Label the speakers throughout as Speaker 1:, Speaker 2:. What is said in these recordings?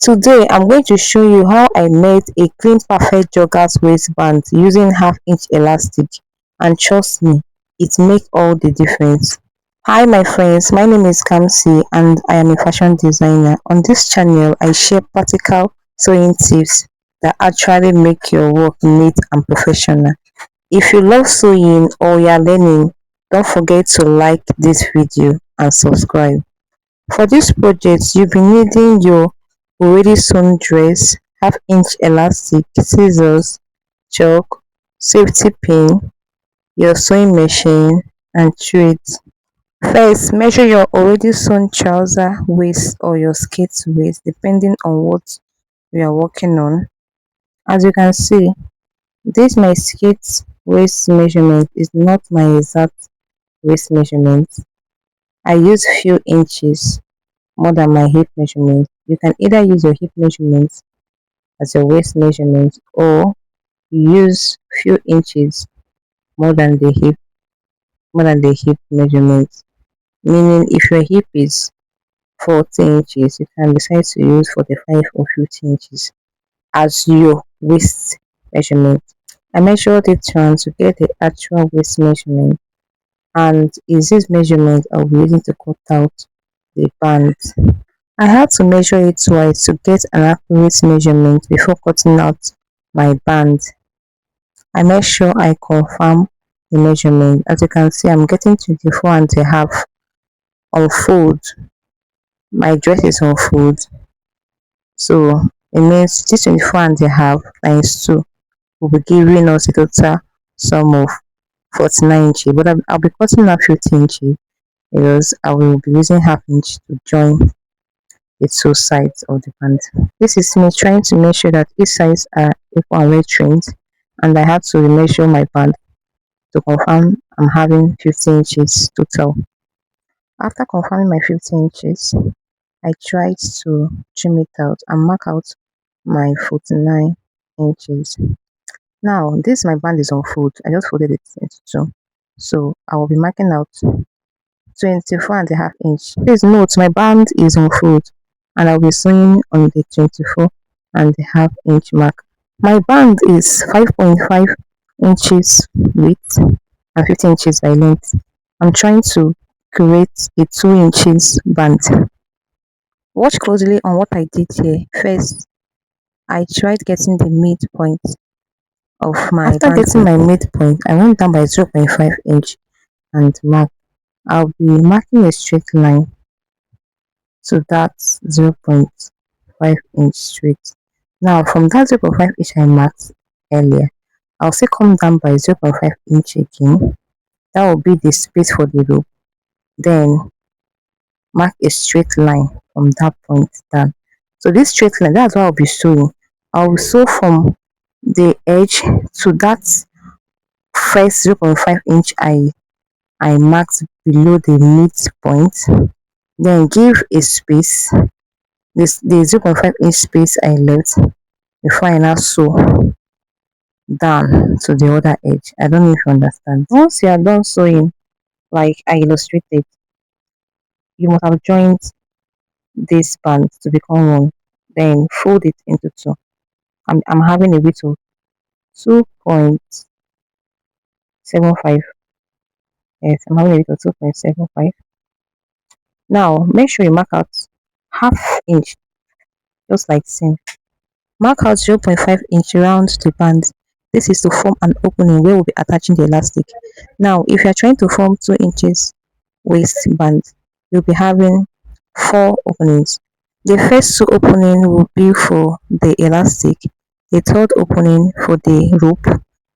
Speaker 1: Today I'm going to show you how I made a clean perfect joggers waistband using half-inch elastic, and trust me, it makes all the difference. Hi my friends, my name is Kamsi and I am a fashion designer. On this channel I share practical sewing tips that actually make your work neat and professional. If you love sewing or you are learning, don't forget to like this video and subscribe. For this project, you'll be needing your already sewn dress, half-inch elastic, scissors, chalk, safety pin, your sewing machine, and thread. First, measure your already sewn trouser waist or your skirt waist depending on what you are working on. As you can see, this my skirt waist measurement is not my exact waist measurement. I use few inches more than my hip measurement. You can either use your hip measurement as your waist measurement, or use few inches more than the hip measurement. Meaning if your hip is 40 inches, you can decide to use 45 or 50 inches as your waist measurement. I measured it once to get the actual waist measurement, and is this measurement I'll be using to cut out the band. I had to measure it twice to get an accurate measurement before cutting out my band. I made sure I confirm the measurement. As you can see, I'm getting 24 and a half on fold. My dress is on fold. So it means this 24 and a half times 2 will be giving us a total sum of 49 inches. But I'll be cutting out 50 inches because I will be using half inch to join the two sides of the band. This is me trying to make sure that each sides are equal and well trained, and I had to measure my band to confirm I'm having 50 inches total. After confirming my 50 inches, I tried to trim it out and mark out my 49 inches. Now, this my band is on fold. I just folded it into two. So I will be marking out 24 and a half inch. Please note my band is on fold and I'll be sewing on the 24 and a half inch mark. My band is 5.5 inches width and 15 inches by length. I'm trying to create a 2 inches band. Watch closely on what I did here. First, I tried getting the midpoint of my After band getting my midpoint, I went down by 0.5 inch and marked. I'll be marking a straight line to that 0.5 inch straight. Now from that 0.5 inch I marked earlier, I'll still come down by 0.5 inch again. That will be the space for the rope. Then mark a straight line from that point down. So this straight line, that's what I'll be sewing. I'll sew from the edge to that first 0.5 inch I marked below the midpoint. Then give a space, the 0.5 inch space I left before I now sew down to the other edge. I don't know if you understand. Once you are done sewing, like I illustrated, you must have joined this band to become one. Then fold it into two. I'm having a width of 2.75. Yes, I'm having a width of 2.75. Now make sure you mark out half inch, just like same. Mark out 0.5 inch around the band. This is to form an opening where we'll be attaching the elastic. Now, if you're trying to form 2 inches waistband, you'll be having 4 openings. The first 2 opening will be for the elastic, the third opening for the rope,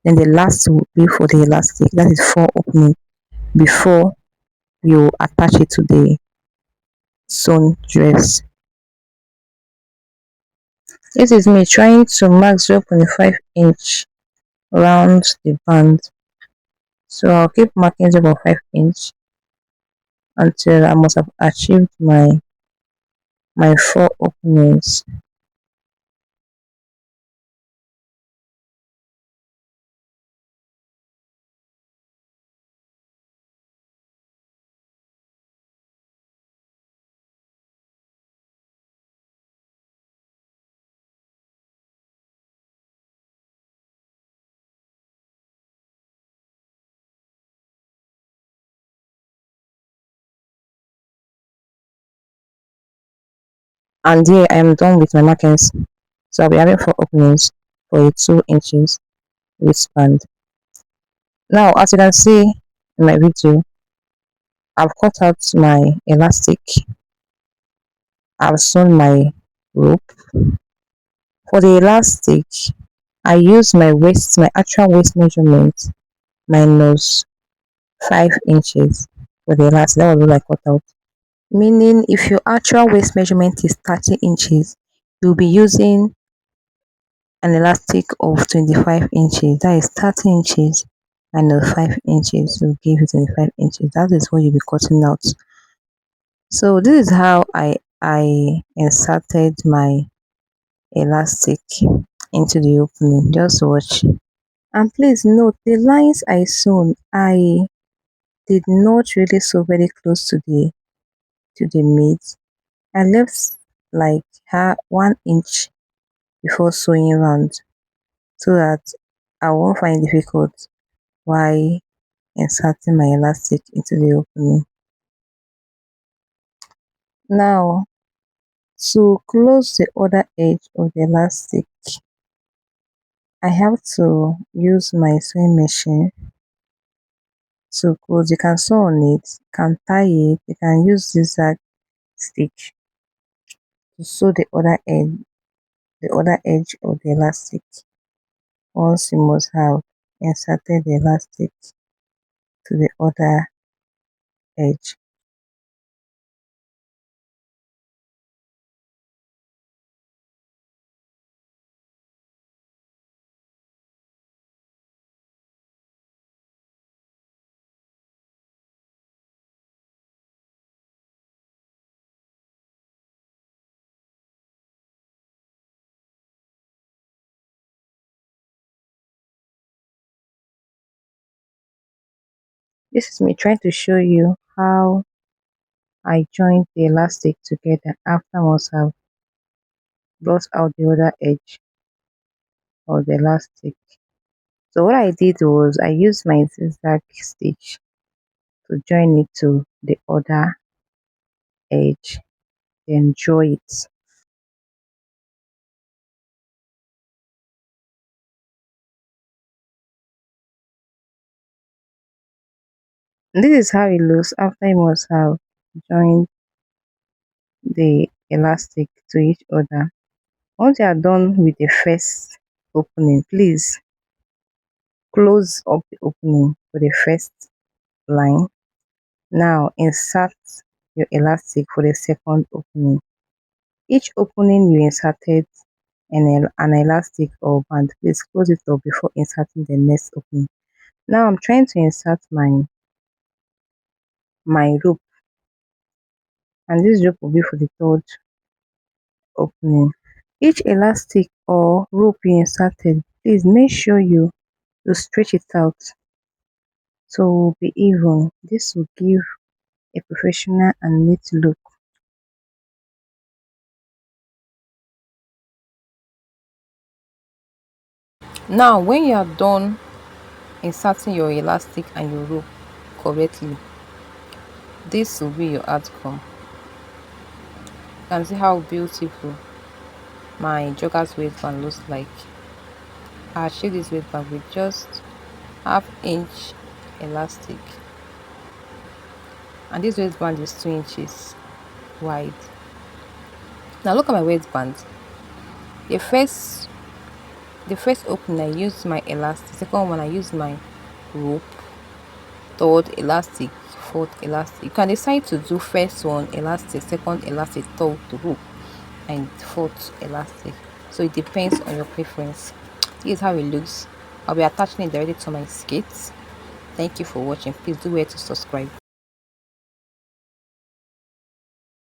Speaker 1: then the last will be for the elastic. That is 4 openings before you attach it to the sewn dress. This is me trying to mark 0.5 inch around the band. So I'll keep marking 0.5 inch until I must have achieved my 4 openings. And here I am done with my markings. So I'll be having four openings for a 2 inches waistband. Now, as you can see in my video, I've cut out my elastic. I've sewn my rope. For the elastic, I use my actual waist measurement minus 5 inches for the elastic. That was what I cut out. Meaning, if your actual waist measurement is 30 inches, you'll be using an elastic of 25 inches. That is 30 inches minus 5 inches will give you 25 inches. That is what you'll be cutting out. So this is how I inserted my elastic into the opening. Just watch. And please note the lines I sewn, I did not really sew very close to the mid. I left like 1 inch before sewing round so that I won't find it difficult while inserting my elastic into the opening. Now, to close the other edge of the elastic, I have to use my sewing machine to close. You can sew on it, you can tie it, you can use zigzag stitch to sew the other edge of the elastic. Once you must have inserted the elastic to the other edge. This is me trying to show you how I joined the elastic together after I must have brought out the other edge of the elastic. So what I did was I used my zigzag stitch to join it to the other edge, then draw it. And this is how it looks after you must have joined the elastic to each other. Once you are done with the first opening, please close up the opening for the first line. Now insert your elastic for the second opening. Each opening you inserted an elastic or band, please close it up before inserting the next opening. Now I'm trying to insert my rope, and this rope will be for the third opening. Each elastic or rope you inserted, please make sure you stretch it out so it will be even. This will give a professional and neat look. Now when you are done inserting your elastic and your rope correctly, this will be your outcome. You can see how beautiful my joggers waistband looks like. I achieved this waistband with just ½ inch elastic, and this waistband is 2 inches wide. Now look at my waistband. The first the first opening I used my elastic, second one I used my rope, third elastic, fourth elastic. You can decide to do first one elastic, second elastic, third rope, and fourth elastic. So it depends on your preference. This is how it looks. I'll be attaching it directly to my skates. Thank you for watching. Please do where to subscribe.